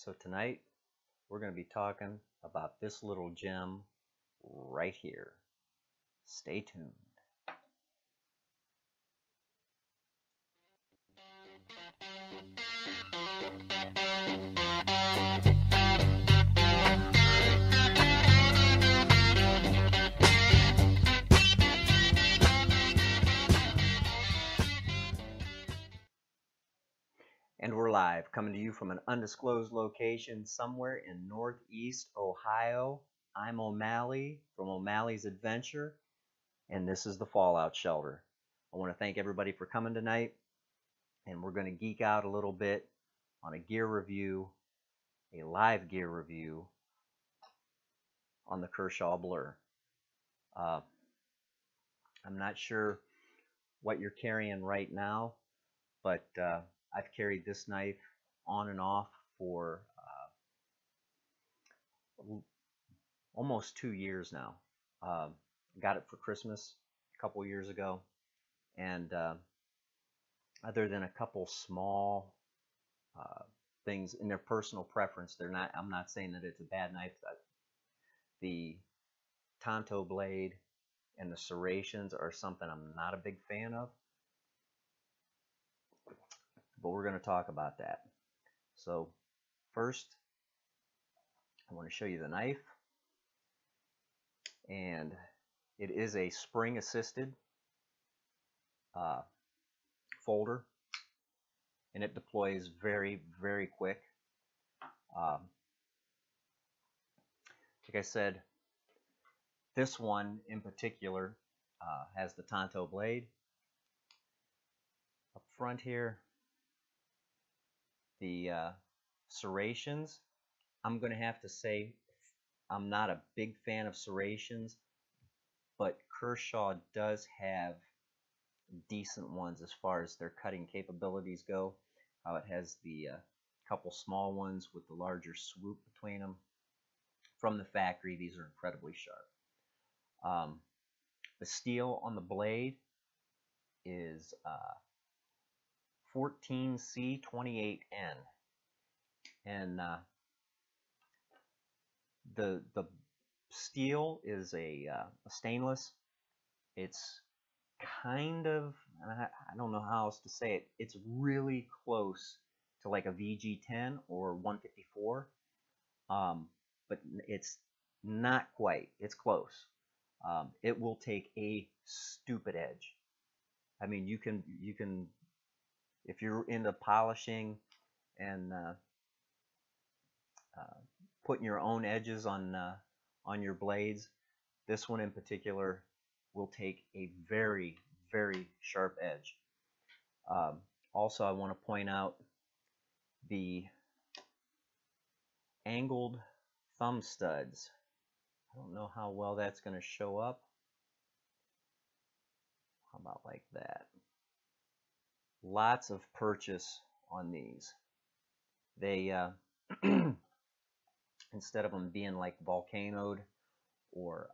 So tonight we're going to be talking about this little gem right here. Stay tuned. And we're live, coming to you from an undisclosed location somewhere in Northeast Ohio. I'm O'Malley from O'Malley's Adventure, and this is the Fallout Shelter. I want to thank everybody for coming tonight, and we're going to geek out a little bit on a gear review, a live gear review on the Kershaw Blur. I'm not sure what you're carrying right now, but I've carried this knife on and off for almost 2 years now. Got it for Christmas a couple years ago, and other than a couple small things in their personal preference, I'm not saying that it's a bad knife. The Tonto blade and the serrations are something I'm not a big fan of, but we're going to talk about that. So first, I want to show you the knife, and it is a spring assisted folder, and it deploys very, very quick. Like I said, this one in particular has the Tonto blade. Up front here, the serrations, I'm going to have to say I'm not a big fan of serrations, but Kershaw does have decent ones as far as their cutting capabilities go. It has the couple small ones with the larger swoop between them. From the factory, these are incredibly sharp. The steel on the blade is 14C28N, and the steel is a stainless. It's kind of, I don't know how else to say it, it's really close to like a VG10 or 154, but it's not quite. It's close. It will take a stupid edge. I mean, you can if you're into polishing and putting your own edges on your blades, this one in particular will take a very, very sharp edge. Also, I want to point out the angled thumb studs. I don't know how well that's going to show up. How about like that? Lots of purchase on these. They instead of them being like volcanoed, or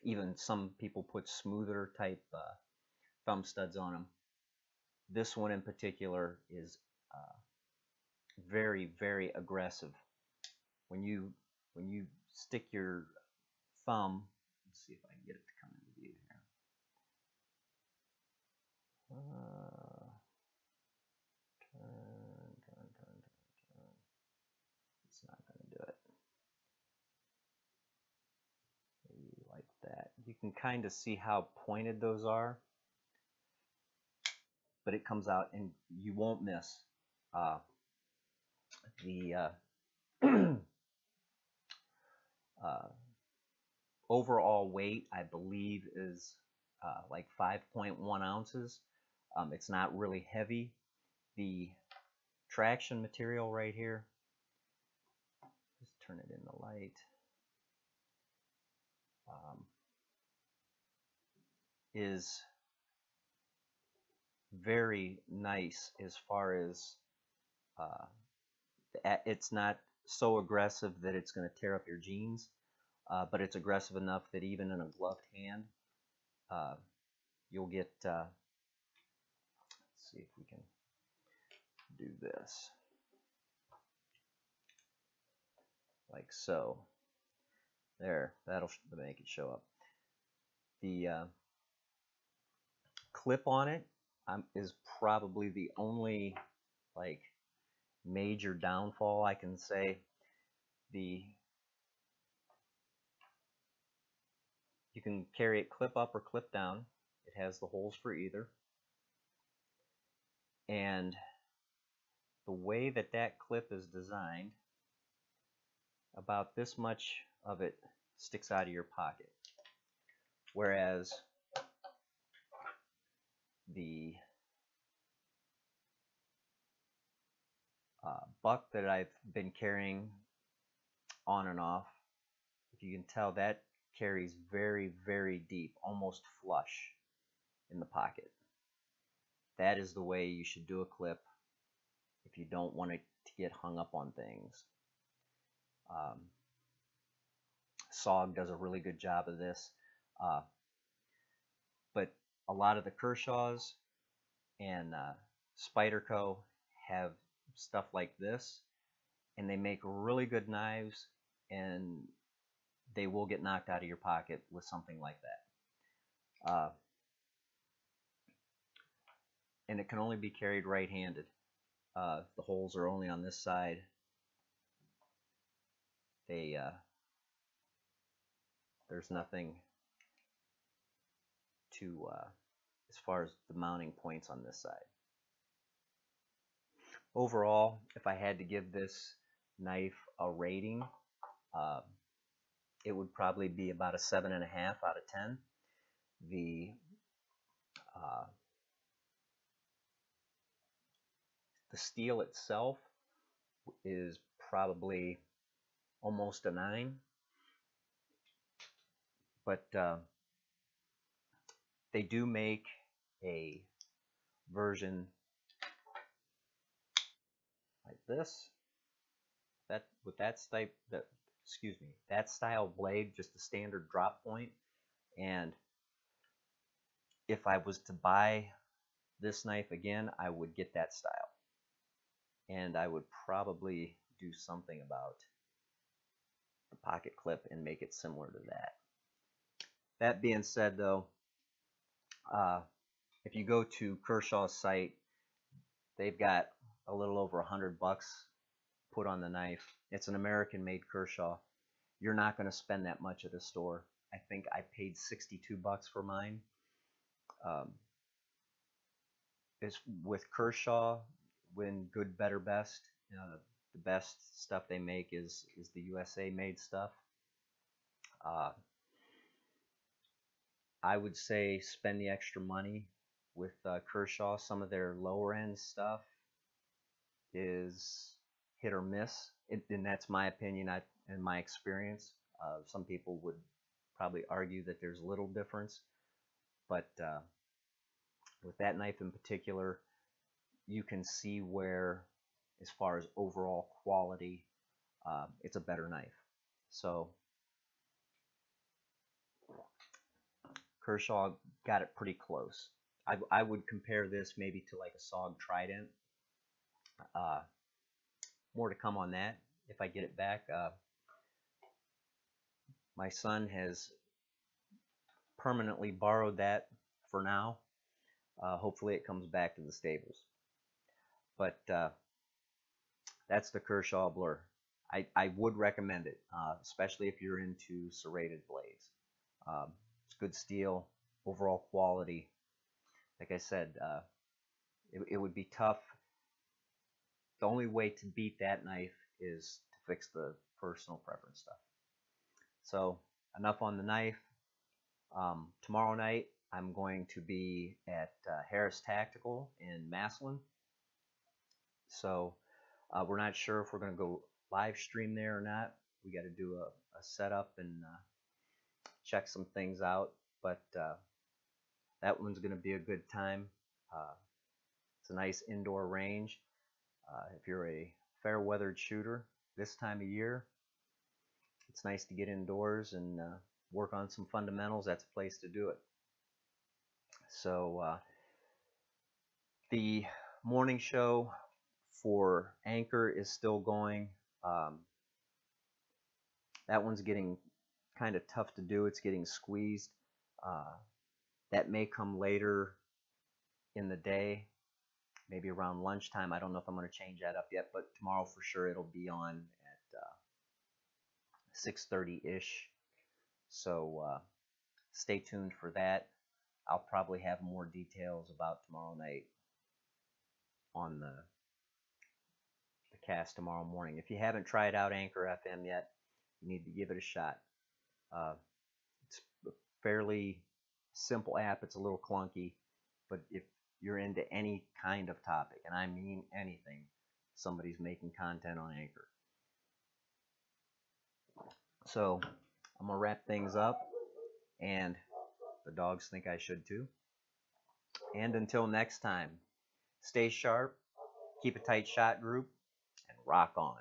even some people put smoother type thumb studs on them, this one in particular is very, very aggressive. When you stick your thumb, let's see if I can get it to come into view here. Turn. It's not going to do it. Maybe like that. You can kind of see how pointed those are, but it comes out and you won't miss. The overall weight, I believe, is like 5.1 ounces. It's not really heavy. The traction material right here, just turn it in the light, is very nice as far as it's not so aggressive that it's going to tear up your jeans, but it's aggressive enough that even in a gloved hand, you'll get, let's see if we can do this. like so. There, that'll make it show up. The clip on it is probably the only like major downfall I can say. The You can carry it clip up or clip down. It has the holes for either. And the way that that clip is designed, about this much of it sticks out of your pocket. Whereas the buck that I've been carrying on and off, if you can tell, that carries very, very deep, almost flush in the pocket. That is the way you should do a clip if you don't want it to get hung up on things. SOG does a really good job of this, but a lot of the Kershaws and Spyderco have stuff like this, and they make really good knives, and they will get knocked out of your pocket with something like that. And it can only be carried right-handed. The holes are only on this side. There's nothing to as far as the mounting points on this side. Overall, if I had to give this knife a rating, it would probably be about a 7.5 out of 10. The steel itself is probably almost a 9, but they do make a version like this, that with that style blade, just the standard drop point. And if I was to buy this knife again, I would get that style, and I would probably do something about the pocket clip and make it similar to that. That being said, though, if you go to Kershaw's site, they've got a little over $100 put on the knife. It's an American-made Kershaw. You're not going to spend that much at a store. I think I paid $62 for mine. Is with Kershaw, when good, better, best. The best stuff they make is the USA-made stuff. I would say spend the extra money with Kershaw. Some of their lower end stuff is hit or miss, and that's my opinion and my experience. Some people would probably argue that there's little difference, but with that knife in particular, you can see where, as far as overall quality, it's a better knife. So Kershaw got it pretty close. I would compare this maybe to like a SOG Trident. More to come on that if I get it back. My son has permanently borrowed that for now. Hopefully it comes back to the stables. But that's the Kershaw Blur. I would recommend it, especially if you're into serrated blades. It's good steel, overall quality. Like I said, it would be tough. The only way to beat that knife is to fix the personal preference stuff. So enough on the knife. Tomorrow night I'm going to be at Harris Tactical in Massillon. So we're not sure if we're going to go live stream there or not. We got to do a setup and check some things out, but that one's going to be a good time. It's a nice indoor range. If you're a fair-weathered shooter this time of year, it's nice to get indoors and work on some fundamentals. That's a place to do it. So the morning show for Anchor is still going. That one's getting kind of tough to do. It's getting squeezed. Uh, that may come later in the day, maybe around lunchtime. I don't know if I'm going to change that up yet, but tomorrow for sure it'll be on at 6:30-ish. So stay tuned for that. I'll probably have more details about tomorrow night on the cast tomorrow morning. If you haven't tried out Anchor FM yet, you need to give it a shot. Uh, it's a fairly simple app. It's a little clunky, but if you're into any kind of topic, and I mean anything, somebody's making content on Anchor. So I'm going to wrap things up, and the dogs think I should too. And until next time, stay sharp, keep a tight shot group, and rock on.